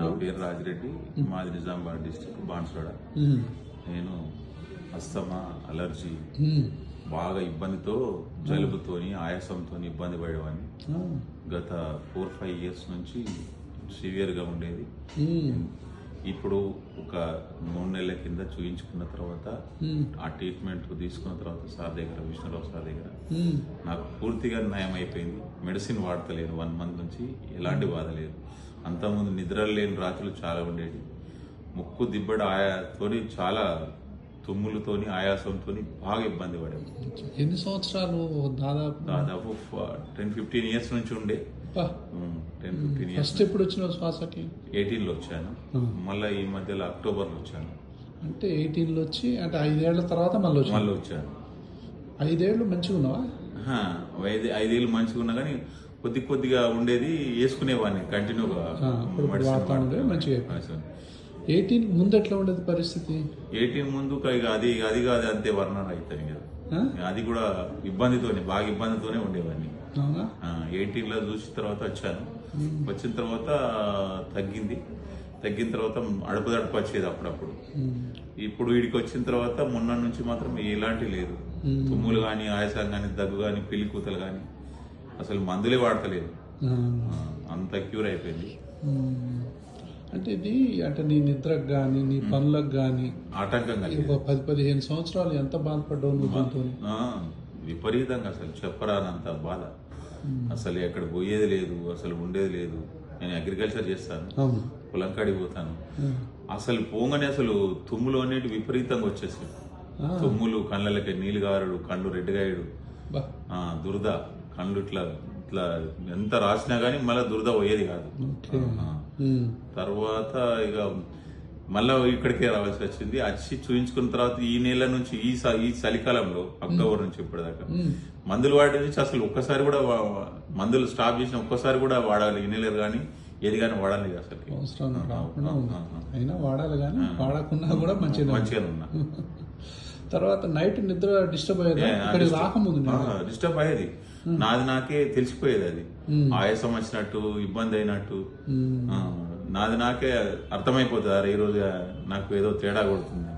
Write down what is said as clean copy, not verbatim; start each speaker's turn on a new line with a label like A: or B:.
A: నా పేరు రాజిరెడ్డి, మాది నిజామాబాద్ డిస్ట్రిక్ట్ బాన్సువాడ. నేను అస్తమా, అలర్జీ, బాగా ఇబ్బందితో, జలుబుతోని, ఆయాసంతో ఇబ్బంది పడేవాడిని. గత 4-5 years నుంచి సివియర్గా ఉండేది. ఇప్పుడు ఒక 3 నెలల కింద చూయించుకున్న తర్వాత, ఆ ట్రీట్మెంట్ తీసుకున్న తర్వాత సార్ దగ్గర, విష్ణురావు సార్ దగ్గర నాకు పూర్తిగా నయం అయిపోయింది. మెడిసిన్ వాడతలేదు 1 month నుంచి, ఎలాంటి బాధ లేదు. అంతకుముందు నిద్ర లేని రాత్రులు చాలా ఉండేది. ముక్కు దిబ్బడ ఆయాతోని, చాలా తుమ్ములతోని, ఆయాసంతో బాగా ఇబ్బంది పడేది.
B: ఎన్ని సంవత్సరాలు?
A: దాదాపు 10-15 years నుంచి ఉండే. 10-15 years.
B: ఫస్ట్ ఎప్పుడు వచ్చిన శ్వాసకి?
A: 18లో వచ్చాను. మళ్ళీ ఈ మధ్యలో అక్టోబర్లో వచ్చాను.
B: అంటే 18లో వచ్చి, అంటే 5 ఏళ్ల తర్వాత మళ్ళీ
A: వచ్చాను.
B: 5 ఏళ్ళు మంచిగా ఉన్నావా?
A: 5 ఏళ్ళు మంచిగా ఉన్నా కానీ కొద్దిగా ఉండేది, వేసుకునేవాడిని కంటిన్యూగా.
B: మంచిగా 18 ముందు ఎట్లా ఉండేది పరిస్థితి?
A: 18 ముందు ఇక అది కాదు, అంతే వర్ణన అవుతాయి కదా. అది కూడా బాగా ఇబ్బందితోనే ఉండేవాడిని. 18లో చూసిన తర్వాత వచ్చాను. వచ్చిన తర్వాత తగ్గిన తర్వాత అడుపు వచ్చేది అప్పుడప్పుడు. ఇప్పుడు వీడికి వచ్చిన తర్వాత మొన్న నుంచి మాత్రం ఎలాంటి లేదు. తుమ్ములు కానీ, ఆయాసం కానీ, దగ్గు కానీ, పిల్లి కూతలు కానీ, అసలు మందులే వాడతలేదు. అంత క్యూర్ అయిపోయింది.
B: అంటే ఇది అంటే నీ నిద్రకు కానీ, నీ పనులకు కానీ
A: ఆటంకంగా
B: 10-15 సంవత్సరాలు ఎంత బాధపడ్డావు నువ్వు దీంతో?
A: విపరీతంగా, అసలు చెప్పరానంత బాధ. అసలు ఎక్కడ పోయేది లేదు, అసలు ఉండేది లేదు. నేను అగ్రికల్చర్ చేస్తాను, పొలం కాడికి పోతాను. అసలు పోగానే అసలు తుమ్ములు అనేవి విపరీతంగా వచ్చేసాయి. తుమ్ములు, కళ్ళకి నీళ్ళు గారుడు, కళ్ళు రెడ్డిగాయడు, దురద, కళ్ళు ఇట్లా ఎంత రాసినా గానీ మళ్ళీ దురద పోయేది కాదు. తర్వాత ఇక మళ్ళా ఇక్కడికే రావాల్సి వచ్చింది. వచ్చి చూయించుకున్న తర్వాత ఈ నెల నుంచి, ఈ చలికాలంలో అక్టోబర్ నుంచి ఇప్పటిదాకా మందులు వాడే నుంచి అసలు ఒక్కసారి కూడా మందులు స్టాప్ చేసిన ఒక్కసారి కూడా వాడాలి ఇన్హేలర్ కానీ ఏది కానీ వాడాలి అసలు.
B: అయినా వాడాలి కానీ వాడకుండా కూడా
A: మంచిగా ఉన్నా.
B: తర్వాత నైట్ నిద్ర డిస్టర్బ్ అయ్యేది? రాకముందు
A: డిస్టర్బ్ అయ్యేది, నాకే తెలిసిపోయేది. అది ఆయాసం వచ్చినట్టు, ఇబ్బంది అయినట్టు నాకే అర్థమైపోతుంది. అరే ఈ రోజు నాకు ఏదో తేడా కొడుతుంది.